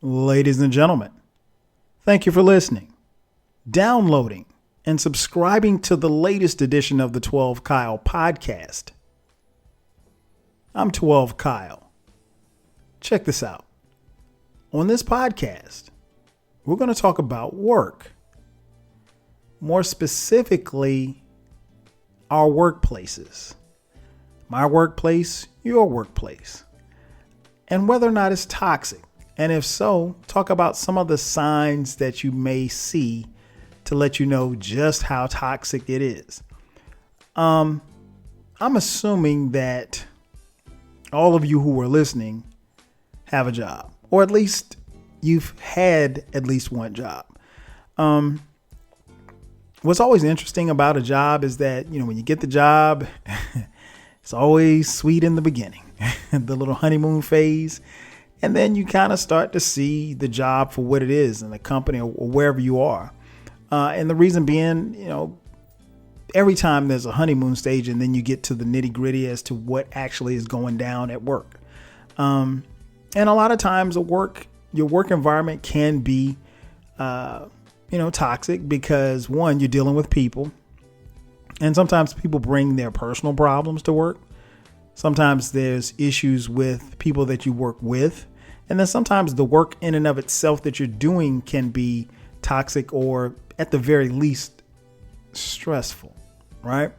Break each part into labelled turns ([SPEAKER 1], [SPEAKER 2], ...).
[SPEAKER 1] Ladies and gentlemen, thank you for listening, downloading, and subscribing to the latest edition of the 12 Kyle podcast. I'm 12 Kyle. Check this out. On this podcast, we're going to talk about work. More specifically, our workplaces. My workplace, your workplace. And whether or not it's toxic. And if so, talk about some of the signs that you may see to let you know just how toxic it is. I'm assuming that all of you who are listening have a job, or at least you've had at least one job. What's always interesting about a job is that, when you get the job, it's always sweet in the beginning, the little honeymoon phase. And then you kind of start to see the job for what it is in the company or wherever you are. And the reason being, every time there's a honeymoon stage and then you get to the nitty gritty as to what actually is going down at work. And a lot of times your work environment can be, toxic because one, you're dealing with people, and sometimes people bring their personal problems to work. Sometimes there's issues with people that you work with. And then sometimes the work in and of itself that you're doing can be toxic or at the very least stressful, right?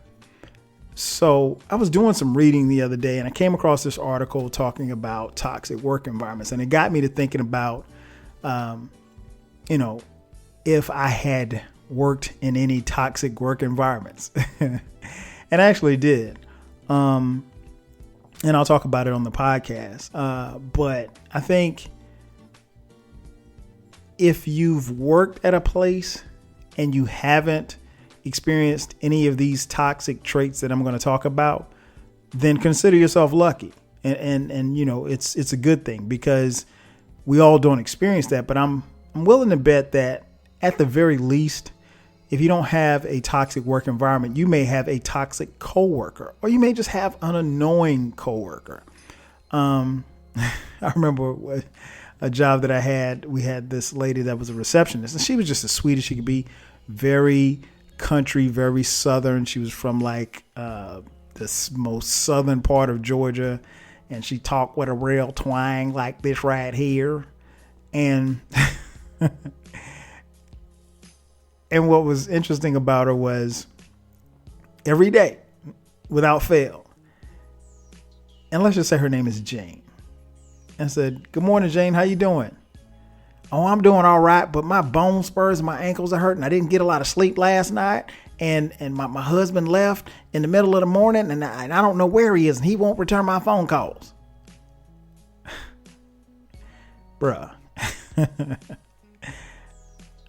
[SPEAKER 1] So I was doing some reading the other day and I came across this article talking about toxic work environments. And it got me to thinking about, if I had worked in any toxic work environments. And I actually did. And I'll talk about it on the podcast. But I think if you've worked at a place and you haven't experienced any of these toxic traits that I'm going to talk about, then consider yourself lucky. And it's a good thing because we all don't experience that. But I'm willing to bet that at the very least, if you don't have a toxic work environment, you may have a toxic coworker, or you may just have an annoying coworker. I remember a job that I had. We had this lady that was a receptionist, and she was just as sweet as she could be. Very country, very southern. She was from this most southern part of Georgia, and she talked with a real twang like this right here. And And what was interesting about her was every day, without fail, and let's just say her name is Jane. And I said, "Good morning, Jane. How you doing?" "Oh, I'm doing all right, but my bone spurs and my ankles are hurting. I didn't get a lot of sleep last night, and my husband left in the middle of the morning, and I don't know where he is, and he won't return my phone calls." Bruh.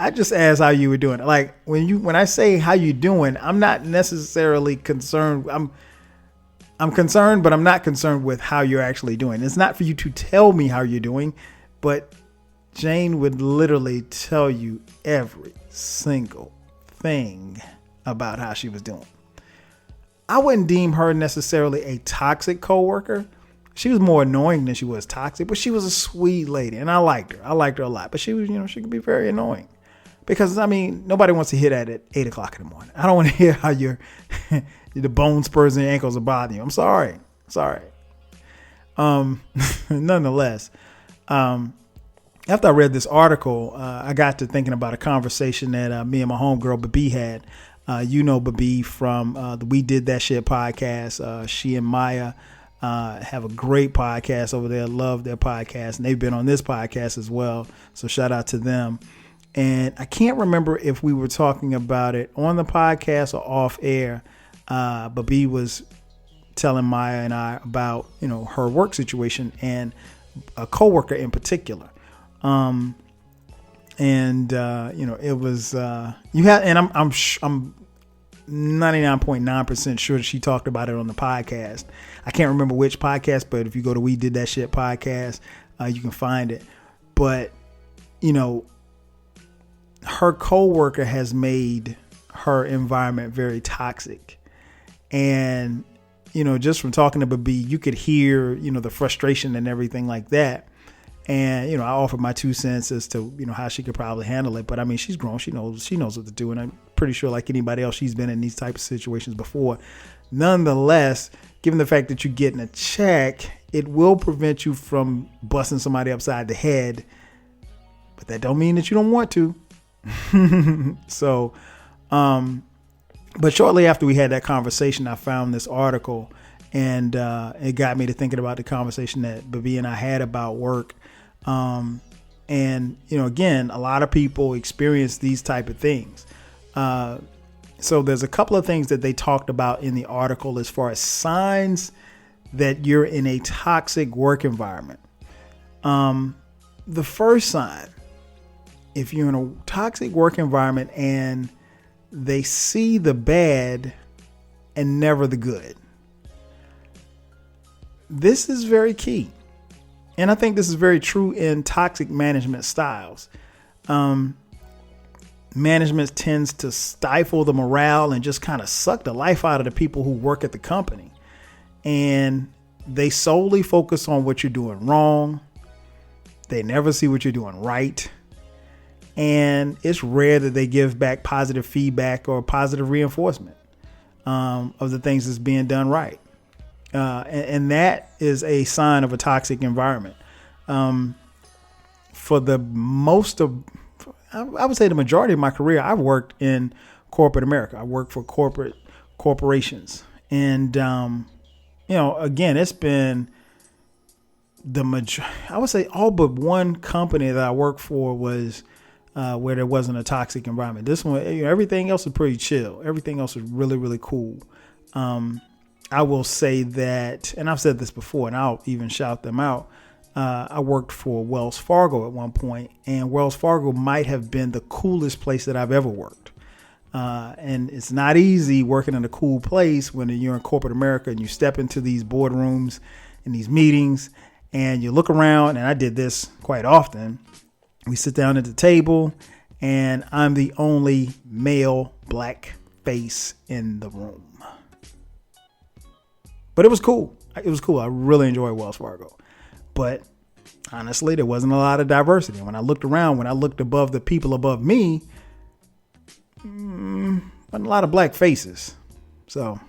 [SPEAKER 1] I just asked how you were doing. Like when I say how you doing, I'm not necessarily concerned. I'm concerned, but I'm not concerned with how you're actually doing. It's not for you to tell me how you're doing, but Jane would literally tell you every single thing about how she was doing. I wouldn't deem her necessarily a toxic coworker. She was more annoying than she was toxic, but she was a sweet lady and I liked her. I liked her a lot, but she was, she could be very annoying. Because, nobody wants to hear that at 8 o'clock in the morning. I don't want to hear how the bone spurs and your ankles are bothering you. I'm sorry. Nonetheless, after I read this article, I got to thinking about a conversation that me and my homegirl, Babi, had. Babi from the We Did That Shit podcast. She and Maya have a great podcast over there. Love their podcast. And they've been on this podcast as well. So shout out to them. And I can't remember if we were talking about it on the podcast or off air. Babi was telling Maya and I about, her work situation and a coworker in particular. It was, and I'm 99.9% sure that she talked about it on the podcast. I can't remember which podcast, but if you go to We Did That Shit podcast, you can find it. But, her coworker has made her environment very toxic. And, just from talking to Babi, you could hear, the frustration and everything like that. And, I offered my 2 cents as to, how she could probably handle it. But I mean, she's grown. She knows what to do. And I'm pretty sure like anybody else, she's been in these types of situations before. Nonetheless, given the fact that you're getting a check, it will prevent you from busting somebody upside the head. But that don't mean that you don't want to. So, but shortly after we had that conversation, I found this article, and it got me to thinking about the conversation that Babi and I had about work. And, again, a lot of people experience these type of things. So there's a couple of things that they talked about in the article as far as signs that you're in a toxic work environment. The first sign, if you're in a toxic work environment and they see the bad and never the good. This is very key. And I think this is very true in toxic management styles. Management tends to stifle the morale and just kind of suck the life out of the people who work at the company. And they solely focus on what you're doing wrong. They never see what you're doing right. And it's rare that they give back positive feedback or positive reinforcement of the things that's being done right. And that is a sign of a toxic environment. For the most of, I would say the majority of my career, I've worked in corporate America. I worked for corporations. And, again, it's been I would say all but one company that I worked for was where there wasn't a toxic environment. This one, everything else was pretty chill. Everything else was really, really cool. I will say that, and I've said this before, and I'll even shout them out. I worked for Wells Fargo at one point, and Wells Fargo might have been the coolest place that I've ever worked. And it's not easy working in a cool place when you're in corporate America and you step into these boardrooms and these meetings and you look around, and I did this quite often. We sit down at the table and I'm the only male black face in the room. But it was cool. It was cool. I really enjoyed Wells Fargo. But honestly, there wasn't a lot of diversity. When I looked around, when I looked above the people above me, wasn't a lot of black faces. So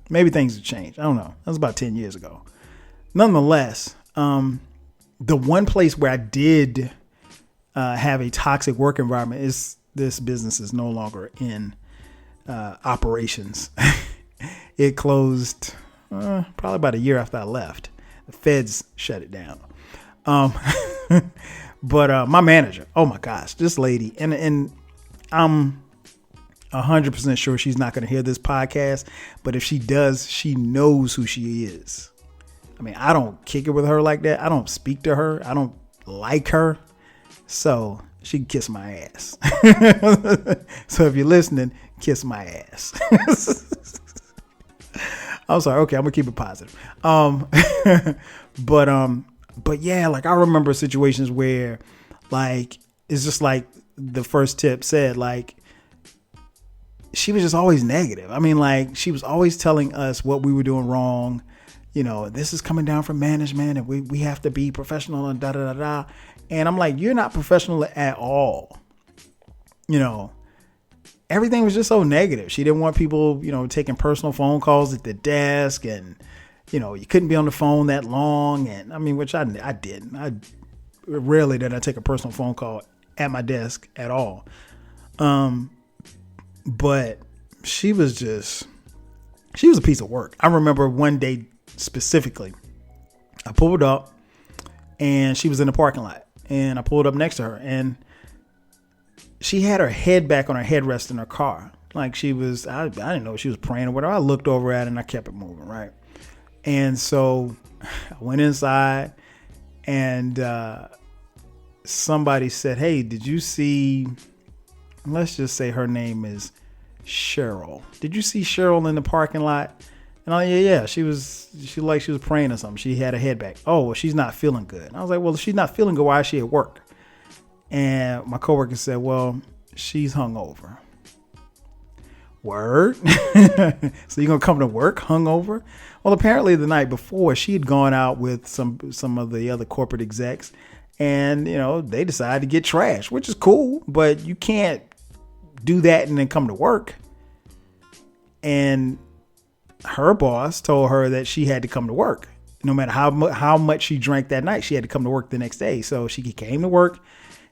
[SPEAKER 1] maybe things have changed. I don't know. That was about 10 years ago. Nonetheless, the one place where I did have a toxic work environment is this business is no longer in operations. It closed probably about a year after I left. The feds shut it down. But my manager, oh my gosh, this lady, and I'm 100% sure she's not going to hear this podcast, but if she does, she knows who she is. I mean, I don't kick it with her like that. I don't speak to her. I don't like her. So she can kiss my ass. So if you're listening, kiss my ass. I'm sorry. Okay, I'm gonna keep it positive. But yeah, like I remember situations where, like, it's just like the first tip said, like, she was just always negative. I mean, like, she was always telling us what we were doing wrong. This is coming down from management, and we have to be professional and da da da da. And I'm like, you're not professional at all. Everything was just so negative. She didn't want people, taking personal phone calls at the desk, and, you couldn't be on the phone that long. And I mean, which I didn't. I rarely did I take a personal phone call at my desk at all. But she was a piece of work. I remember one day specifically, I pulled up and she was in the parking lot, and I pulled up next to her, and she had her head back on her headrest in her car. Like she was, I didn't know if she was praying or whatever. I looked over at it and I kept it moving. Right. And so I went inside, and somebody said, "Hey, did you see," let's just say her name is Cheryl. "Did you see Cheryl in the parking lot?" And I'm like, yeah, she was praying or something. She had her head back. "Oh, well, she's not feeling good." And I was like, "Well, if she's not feeling good, why is she at work?" And my coworker said, "Well, she's hungover." Word? So you're going to come to work hungover? Well, apparently the night before she had gone out with some of the other corporate execs, and, they decide to get trashed, which is cool, but you can't do that and then come to work. And her boss told her that she had to come to work. No matter how much she drank that night, she had to come to work the next day. So she came to work.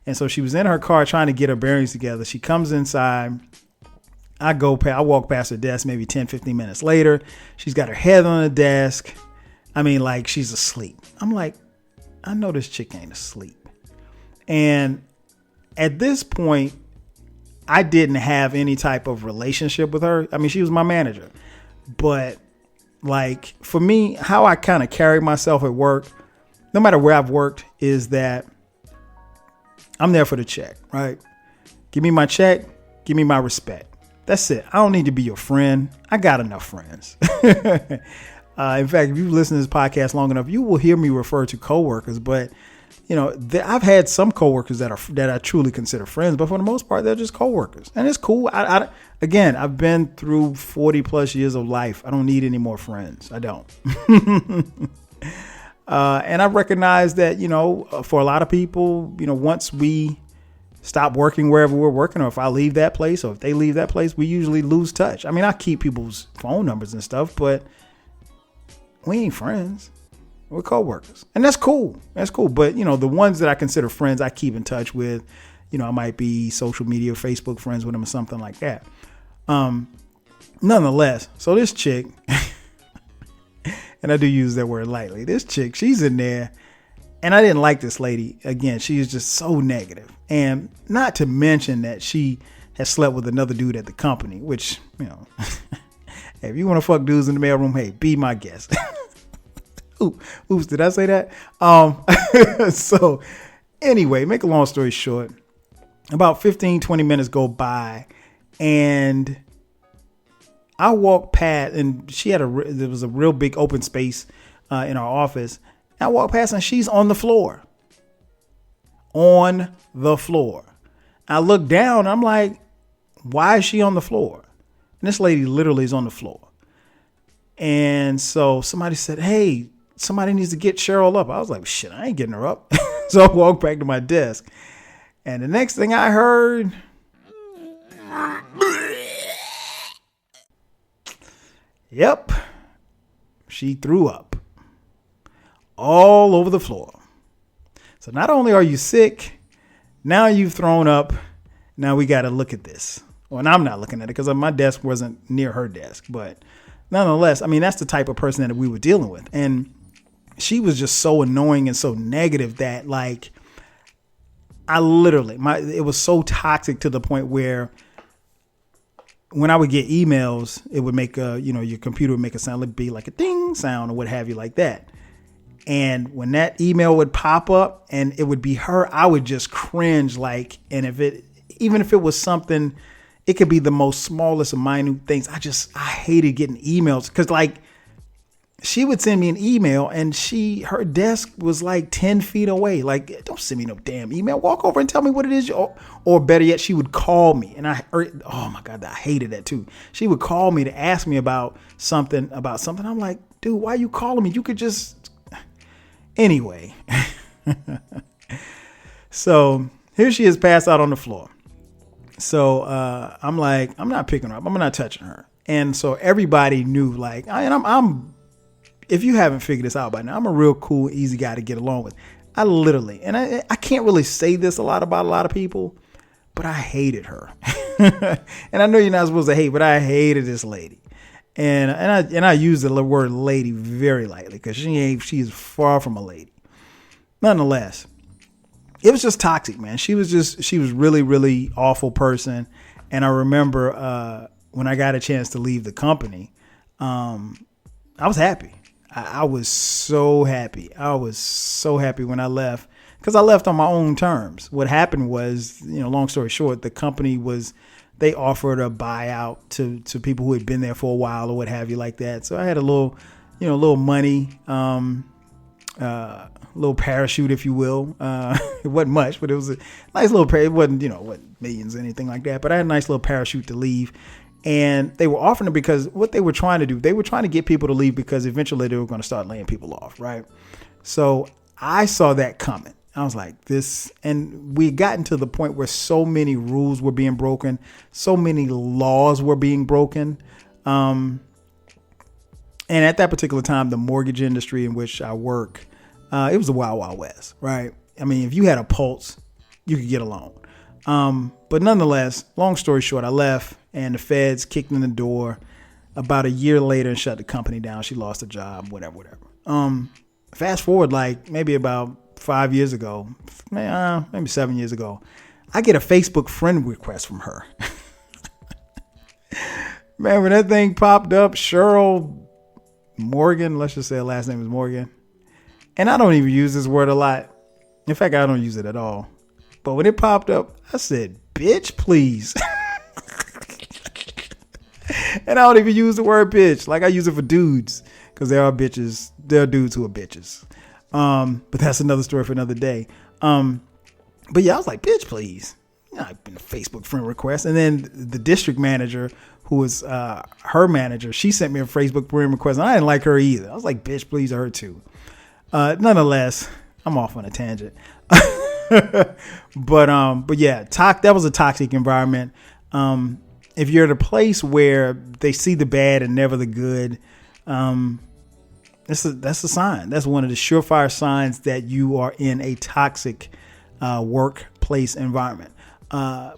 [SPEAKER 1] And so she was in her car trying to get her bearings together. She comes inside. I walk past her desk maybe 10, 15 minutes later. She's got her head on the desk. I mean, like she's asleep. I'm like, I know this chick ain't asleep. And at this point, I didn't have any type of relationship with her. I mean, she was my manager. But like for me, how I kind of carry myself at work, no matter where I've worked, is that I'm there for the check, right? Give me my check. Give me my respect. That's it. I don't need to be your friend. I got enough friends. In fact, if you listen to this podcast long enough, you will hear me refer to coworkers. But, I've had some coworkers that I truly consider friends. But for the most part, they're just coworkers. And it's cool. Again, I've been through 40 plus years of life. I don't need any more friends. I don't. And I recognize that, for a lot of people, once we stop working wherever we're working, or if I leave that place or if they leave that place, we usually lose touch. I mean, I keep people's phone numbers and stuff, but we ain't friends. We're coworkers. And that's cool. That's cool. But, the ones that I consider friends, I keep in touch with. I might be social media, Facebook friends with them or something like that. Nonetheless, so this chick, and I do use that word lightly, this chick, she's in there. And I didn't like this lady. Again, she is just so negative. And not to mention that she has slept with another dude at the company, which, if you want to fuck dudes in the mailroom, hey, be my guest. Oops, did I say that? So anyway, make a long story short, about 15, 20 minutes go by and I walk past, and there was a real big open space in our office. I walk past and she's on the floor. On the floor. I look down and I'm like, why is she on the floor? And this lady literally is on the floor. And so somebody said, hey, somebody needs to get Cheryl up. I was like, shit, I ain't getting her up. So I walked back to my desk. And the next thing I heard, yep, she threw up all over the floor. So not only are you sick, now you've thrown up. Now we got to look at this. Well, and I'm not looking at it because my desk wasn't near her desk. But nonetheless, I mean, that's the type of person that we were dealing with. And she was just so annoying and so negative that, like, I literally, it was so toxic to the point where when I would get emails, it would make your computer would make a sound, it'd be like a ding sound or what have you like that. And when that email would pop up and it would be her, I would just cringe. Like, and even if it was something, it could be the most smallest of minute things. I hated getting emails because, like, she would send me an email and her desk was like 10 feet away. Like, don't send me no damn email. Walk over and tell me what it is. Or better yet, she would call me. And oh my God, I hated that too. She would call me to ask me about something. I'm like, dude, why are you calling me? You could just, anyway. So here she is passed out on the floor. So I'm like, I'm not picking her up. I'm not touching her. And so everybody knew, like, I'm if you haven't figured this out by now, I'm a real cool, easy guy to get along with. I literally, and I can't really say this about a lot of people, but I hated her. And I know you're not supposed to hate, but I hated this lady. And I use the word lady very lightly because she is far from a lady. Nonetheless, it was just toxic, man. She was really, really awful person. And I remember when I got a chance to leave the company, I was happy. I was so happy. I was so happy when I left because I left on my own terms. What happened was, long story short, the company they offered a buyout to people who had been there for a while or what have you like that. So I had a little money, little parachute, if you will. It wasn't much, but it was a nice little parachute. It wasn't, wasn't millions or anything like that, but I had a nice little parachute to leave. And they were offering it because what they were trying to do, they were trying to get people to leave because eventually they were going to start laying people off, right? So I saw that coming. I was like, this, and we had gotten to the point where so many rules were being broken, so many laws were being broken. And at that particular time, the mortgage industry in which I work, it was the wild, wild west, right? I mean, if you had a pulse, you could get a loan. But nonetheless, long story short, I left and the feds kicked in the door about a year later and shut the company down. She lost her job, whatever. Fast forward, like maybe about 5 years ago, maybe 7 years ago, I get a Facebook friend request from her. Man, when that thing popped up, Cheryl Morgan, let's just say her last name is Morgan. And I don't even use this word a lot. In fact, I don't use it at all. But when it popped up, I said, bitch, please. And I don't even use the word bitch. Like I use it for dudes because there are bitches. There are dudes who are bitches. But that's another story for another day. But yeah, I was like, bitch, please. I've been a Facebook friend request. And then the district manager, who was her manager, she sent me a Facebook friend request. And I didn't like her either. I was like, bitch, please, her too. Nonetheless, I'm off on a tangent. But yeah, that was a toxic environment. If you're at a place where they see the bad and never the good, that's a sign. That's one of the surefire signs that you are in a toxic workplace environment.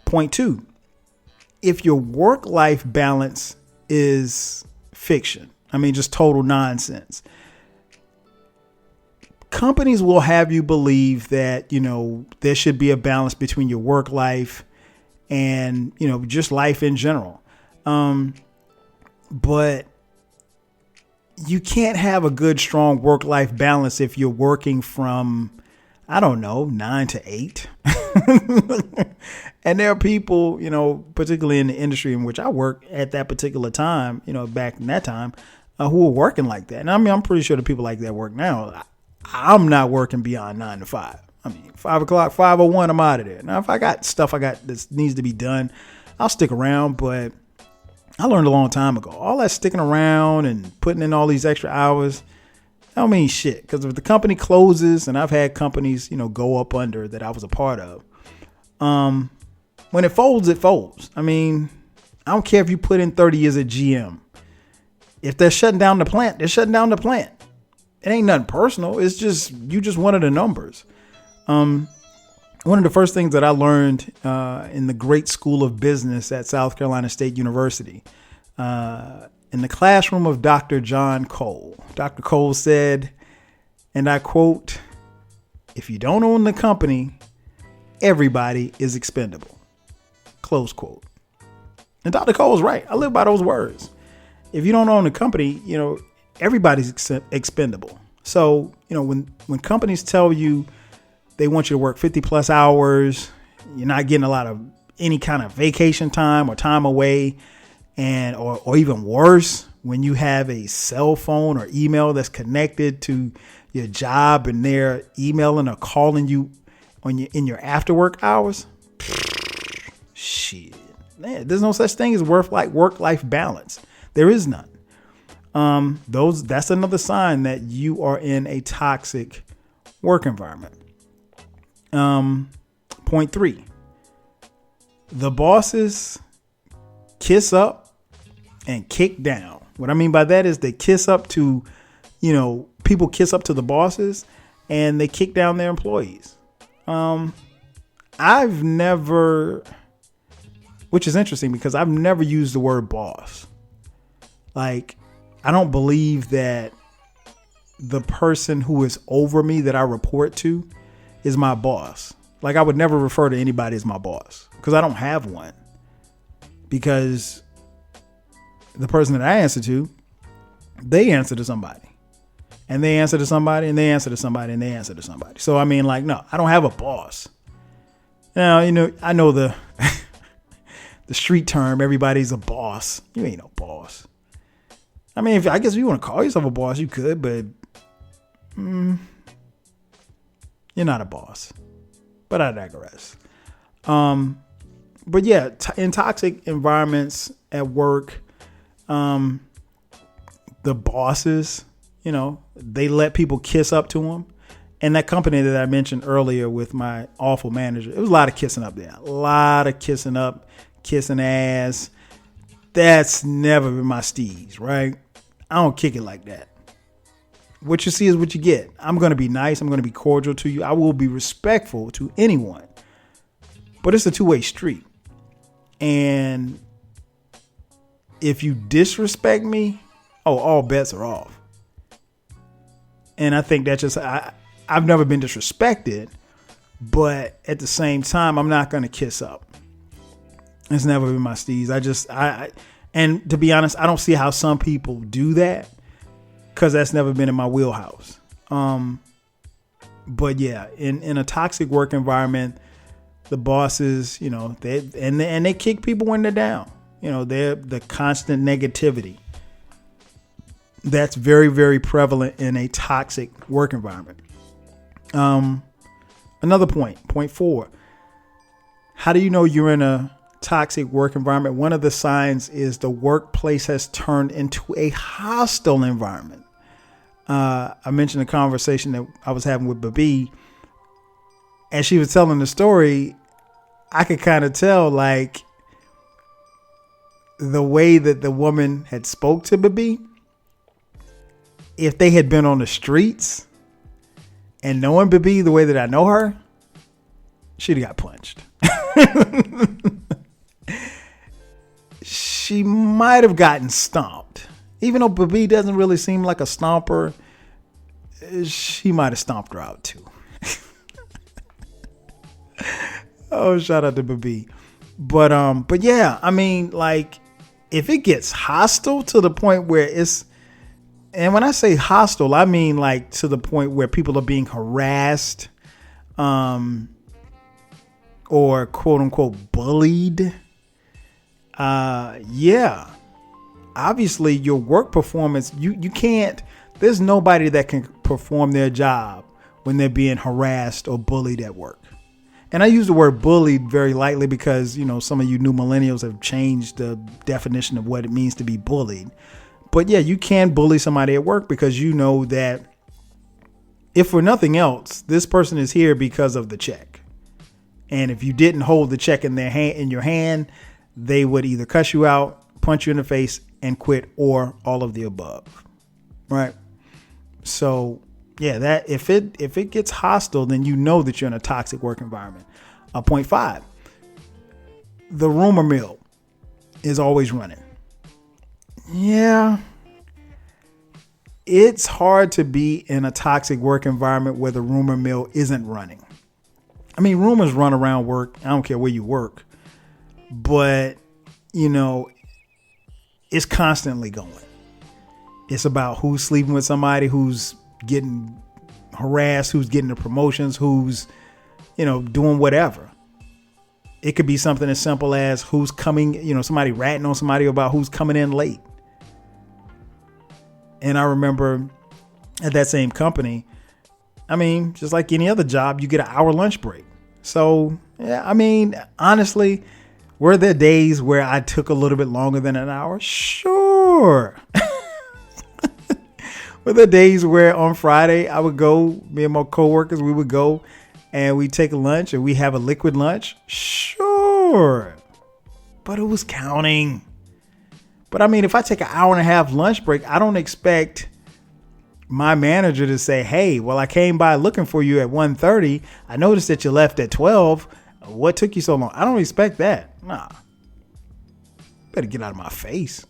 [SPEAKER 1] Point 2, if your work-life balance is fiction, I mean, just total nonsense, companies will have you believe that, there should be a balance between your work life and, just life in general. But you can't have a good, strong work-life balance if you're working from, 9 to 8. And there are people, particularly in the industry in which I work at that particular time, back in that time, who are working like that. And I mean, I'm pretty sure the people like that work now. I'm not working beyond 9 to 5. I mean, 5 o'clock, 5:01, I'm out of there. Now, if I got stuff that needs to be done, I'll stick around. But I learned a long time ago, all that sticking around and putting in all these extra hours, that don't mean shit. Because if the company closes, and I've had companies, go up under that I was a part of, when it folds, it folds. I mean, I don't care if you put in 30 years at GM. If they're shutting down the plant, they're shutting down the plant. It ain't nothing personal. It's just, you just one of the numbers. One of the first things that I learned in the great school of business at South Carolina State University, in the classroom of Dr. John Cole, Dr. Cole said, and I quote, "If you don't own the company, everybody is expendable." Close quote. And Dr. Cole's right. I live by those words. If you don't own the company, everybody's expendable. So, when companies tell you they want you to work 50 plus hours, you're not getting a lot of any kind of vacation time or time away. And, or even worse, when you have a cell phone or email that's connected to your job and they're emailing or calling you in your after work hours, shit, man, there's no such thing as work-life balance. There is none. That's another sign that you are in a toxic work environment. Point 3, the bosses kiss up and kick down. What I mean by that is they kiss up to, people kiss up to the bosses and they kick down their employees. I've never, which is interesting because I've never used the word boss. Like, I don't believe that the person who is over me that I report to is my boss. Like, I would never refer to anybody as my boss because I don't have one. Because the person that I answer to, they answer to somebody. And they answer to somebody, and they answer to somebody, and they answer to somebody. So, I mean, like, no, I don't have a boss. Now, I know the the street term, everybody's a boss. You ain't no boss. I mean, I guess if you want to call yourself a boss, you could, but you're not a boss. But I digress. But yeah, in toxic environments at work, the bosses, they let people kiss up to them And that company that I mentioned earlier with my awful manager, it was a lot of kissing up there. A lot of kissing up, kissing ass. That's never been my steez, right? I don't kick it like that. What you see is what you get. I'm going to be nice. I'm going to be cordial to you. I will be respectful to anyone. But it's a two-way street. And if you disrespect me, all bets are off. And I think that I've never been disrespected, but at the same time, I'm not going to kiss up. It's never been my steez. And to be honest, I don't see how some people do that because that's never been in my wheelhouse. But yeah, in a toxic work environment, the bosses, they kick people when they're down. They're the constant negativity. That's very, very prevalent in a toxic work environment. Another point 4. How do you know you're in a toxic work environment? One of the signs is the workplace has turned into a hostile environment. I mentioned a conversation that I was having with Babi, and she was telling the story. I could kind of tell, like, the way that the woman had spoke to Babi, if they had been on the streets and knowing Babi the way that I know her, she'd have got punched. She might have gotten stomped. Even though Babi doesn't really seem like a stomper, she might have stomped her out too. Oh, shout out to Babi. But yeah, I mean, like, if it gets hostile to the point where and when I say hostile, I mean like to the point where people are being harassed, or quote unquote bullied. Yeah, obviously your work performance, you can't, there's nobody that can perform their job when they're being harassed or bullied at work. And I use the word bullied very lightly because, some of you new millennials have changed the definition of what it means to be bullied. But yeah, you can bully somebody at work because you know that if for nothing else, this person is here because of the check. And if you didn't hold the check in your hand, they would either cuss you out, punch you in the face, and quit, or all of the above. Right? So yeah, that if it gets hostile, then you know that you're in a toxic work environment. Point 5, the rumor mill is always running. Yeah, it's hard to be in a toxic work environment where the rumor mill isn't running. I mean, rumors run around work. I don't care where you work, but it's constantly going. It's about who's sleeping with somebody, who's getting harassed, who's getting the promotions, who's, doing whatever. It could be something as simple as who's coming, somebody ratting on somebody about who's coming in late. And I remember at that same company, I mean, just like any other job, you get an hour lunch break. So, yeah, I mean, honestly, were there days where I took a little bit longer than an hour? Sure. Were there days where on Friday I would go, me and my coworkers, we would go and we take a lunch and we have a liquid lunch? Sure. But it was counting. But I mean, if I take an hour and a half lunch break, I don't expect my manager to say, hey, well, I came by looking for you at 1:30. I noticed that you left at 12. What took you so long? I don't expect that. Nah. Better get out of my face.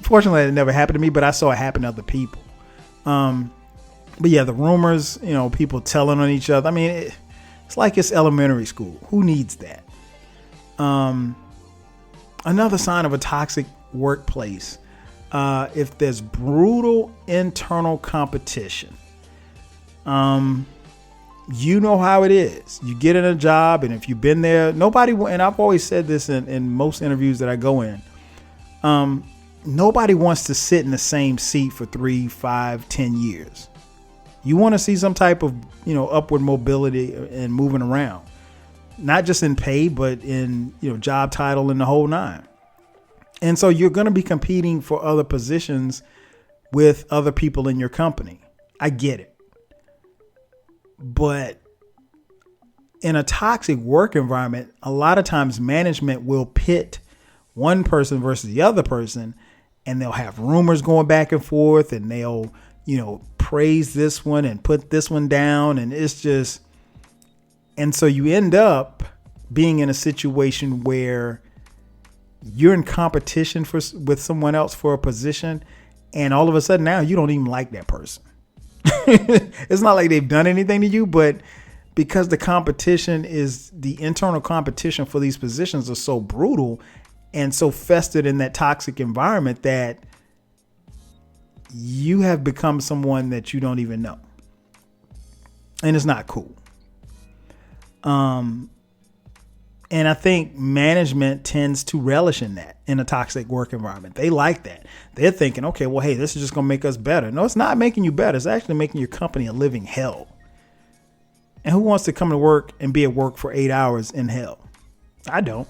[SPEAKER 1] Fortunately, it never happened to me, but I saw it happen to other people. But yeah, the rumors, people telling on each other. I mean, it's like it's elementary school. Who needs that? Another sign of a toxic workplace, if there's brutal internal competition. You know how it is. You get in a job, and if you've been there, and I've always said this in most interviews that I go in, nobody wants to sit in the same seat for 3, 5, 10 years. You want to see some type of, upward mobility and moving around, not just in pay, but in, job title and the whole nine. And so you're going to be competing for other positions with other people in your company. I get it. But in a toxic work environment, a lot of times management will pit one person versus the other person, and they'll have rumors going back and forth, and they'll, praise this one and put this one down. And it's just, and so you end up being in a situation where you're in competition with someone else for a position. And all of a sudden now you don't even like that person. It's not like they've done anything to you, but because the internal competition for these positions are so brutal and so festered in that toxic environment that you have become someone that you don't even know. And it's not cool. And I think management tends to relish in that, in a toxic work environment. They like that. They're thinking, okay, well, hey, this is just going to make us better. No, it's not making you better. It's actually making your company a living hell. And who wants to come to work and be at work for 8 hours in hell? I don't.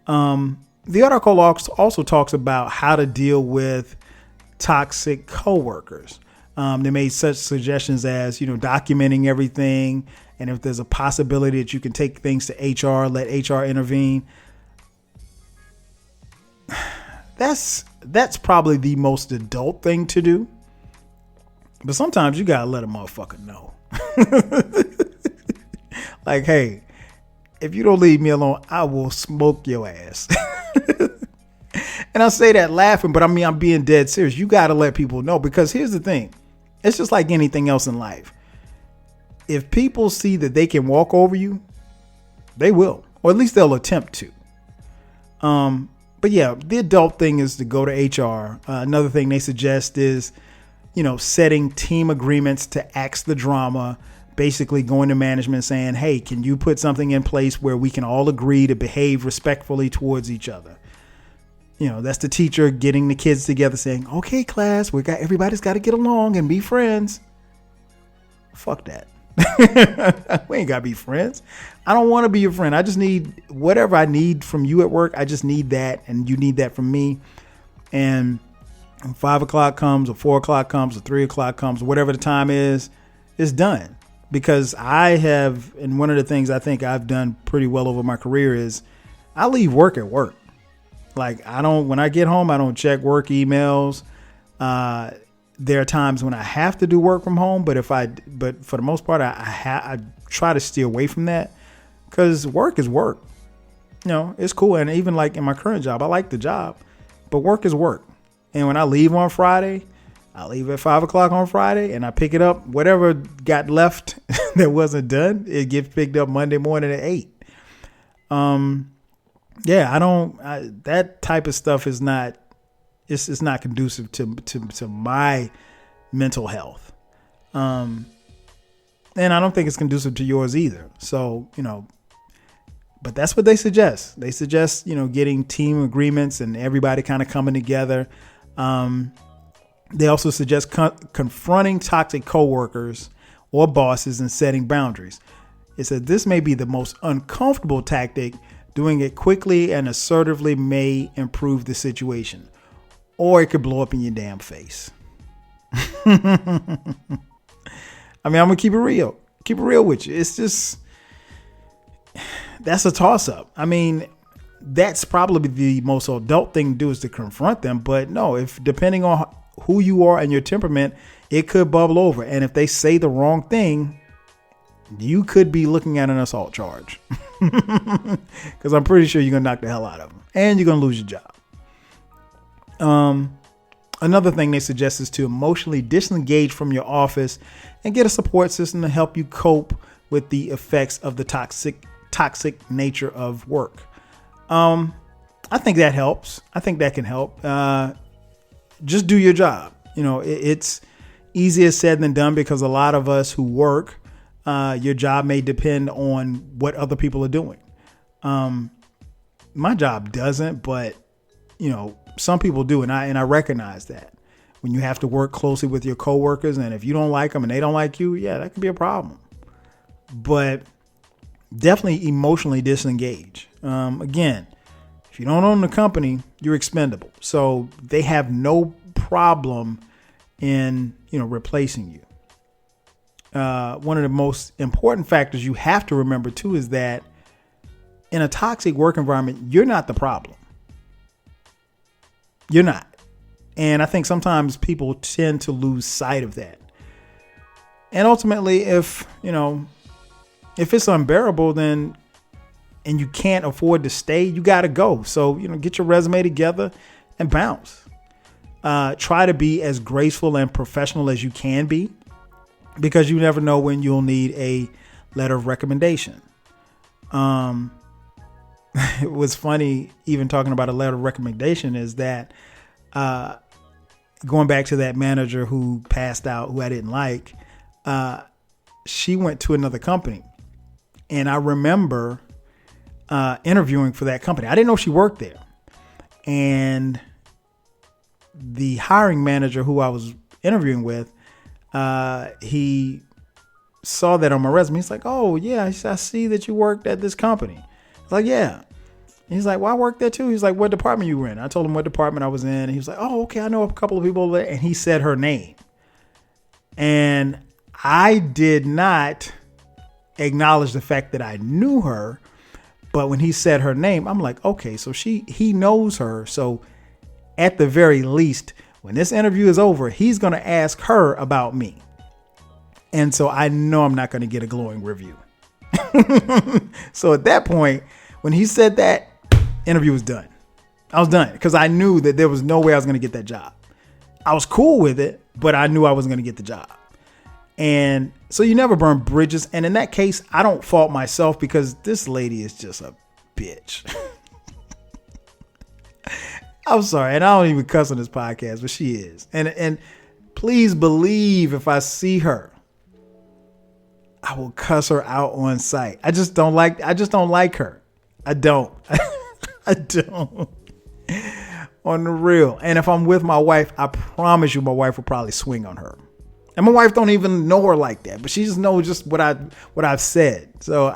[SPEAKER 1] The article also talks about how to deal with toxic coworkers. They made such suggestions as, documenting everything. And if there's a possibility that you can take things to HR, let HR intervene. That's probably the most adult thing to do. But sometimes you got to let a motherfucker know. Like, hey, if you don't leave me alone, I will smoke your ass. And I say that laughing, but I'm being dead serious. You got to let people know, because here's the thing. It's just like anything else in life. If people see that they can walk over you, they will, or at least they'll attempt to. But yeah, the adult thing is to go to HR. Another thing they suggest is, setting team agreements to axe the drama, basically going to management saying, hey, can you put something in place where we can all agree to behave respectfully towards each other? That's the teacher getting the kids together saying, okay, class, everybody's got to get along and be friends. Fuck that. We ain't got to be friends. I don't want to be your friend. I just need whatever I need from you at work. I just need that. And you need that from me. And when 5 o'clock comes or 4 o'clock comes or 3 o'clock comes, whatever the time is, it's done. Because and one of the things I think I've done pretty well over my career is I leave work at work. Like when I get home, I don't check work emails. There are times when I have to do work from home, but for the most part, I try to steer away from that, because work is work. It's cool. And even like in my current job, I like the job, but work is work. And when I leave on Friday, I leave at 5 o'clock on Friday and I pick it up. Whatever got left that wasn't done, it gets picked up Monday morning at 8. That type of stuff is not, it's not conducive to my mental health. And I don't think it's conducive to yours either. So, but that's what they suggest. They suggest, getting team agreements and everybody kind of coming together. They also suggest confronting toxic coworkers or bosses and setting boundaries. It said this may be the most uncomfortable tactic. Doing it quickly and assertively may improve the situation, or it could blow up in your damn face. I'm going to keep it real with you. It's just, that's a toss up. That's probably the most adult thing to do, is to confront them. But no, if depending on who you are and your temperament, it could bubble over. And if they say the wrong thing, you could be looking at an assault charge, because I'm pretty sure you're going to knock the hell out of them and you're going to lose your job. Another thing they suggest is to emotionally disengage from your office and get a support system to help you cope with the effects of the toxic nature of work. I think that helps. I think that can help. Just do your job. It's easier said than done, because a lot of us who work, your job may depend on what other people are doing. My job doesn't, but some people do. And I recognize that when you have to work closely with your coworkers, and if you don't like them and they don't like you, yeah, that could be a problem. But definitely emotionally disengage. Again, if you don't own the company, you're expendable. So they have no problem in, replacing you. One of the most important factors you have to remember too is that in a toxic work environment, you're not the problem. You're not. And I think sometimes people tend to lose sight of that. And ultimately, if it's unbearable, then and you can't afford to stay, you got to go. So, get your resume together and bounce. Try to be as graceful and professional as you can be, because you never know when you'll need a letter of recommendation. It was funny, even talking about a letter of recommendation, is that going back to that manager who passed out, who I didn't like, she went to another company. And I remember interviewing for that company. I didn't know she worked there. And the hiring manager who I was interviewing with, he saw that on my resume. He's like, "Oh yeah, I see that you worked at this company." I was like, "Yeah." He's like, "Well, I worked there too." He's like, "What department you were in?" I told him what department I was in. And he was like, "Oh, okay, I know a couple of people there." And he said her name. And I did not acknowledge the fact that I knew her. But when he said her name, I'm like, okay, so he knows her. So at the very least, when this interview is over, he's going to ask her about me. And so I know I'm not going to get a glowing review. So at that point, when he said that, interview was done. I was done because I knew that there was no way I was going to get that job. I was cool with it, but I knew I wasn't going to get the job. And so you never burn bridges. And in that case, I don't fault myself because this lady is just a bitch. I'm sorry. And I don't even cuss on this podcast, but she is. And please believe if I see her, I will cuss her out on sight. I just don't like her. I don't. I don't. On the real. And if I'm with my wife, I promise you my wife will probably swing on her. And my wife don't even know her like that, but she just knows just what I've said. So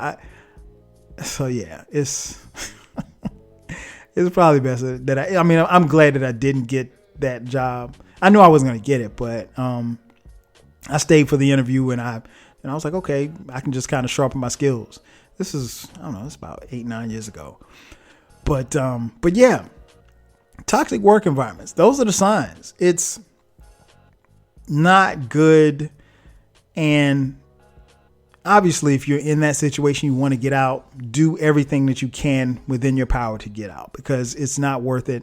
[SPEAKER 1] yeah, it's it's probably best that I'm glad that I didn't get that job. I knew I wasn't going to get it, but I stayed for the interview and I was like, okay, I can just kind of sharpen my skills. This is, I don't know, it's about 8-9 years ago. But yeah, toxic work environments. Those are the signs. It's not good. And obviously, if you're in that situation, you want to get out, do everything that you can within your power to get out because it's not worth it.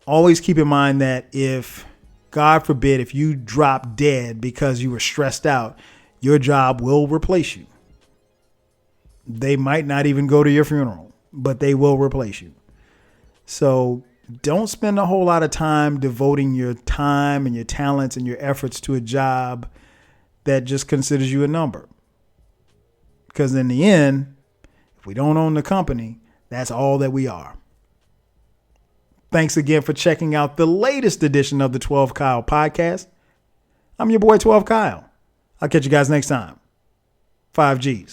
[SPEAKER 1] Always keep in mind that if, God forbid, if you drop dead because you were stressed out, your job will replace you. They might not even go to your funeral, but they will replace you. So don't spend a whole lot of time devoting your time and your talents and your efforts to a job that just considers you a number. Because in the end, if we don't own the company, that's all that we are. Thanks again for checking out the latest edition of the 12 Kyle podcast. I'm your boy 12 Kyle. I'll catch you guys next time. 5 G's.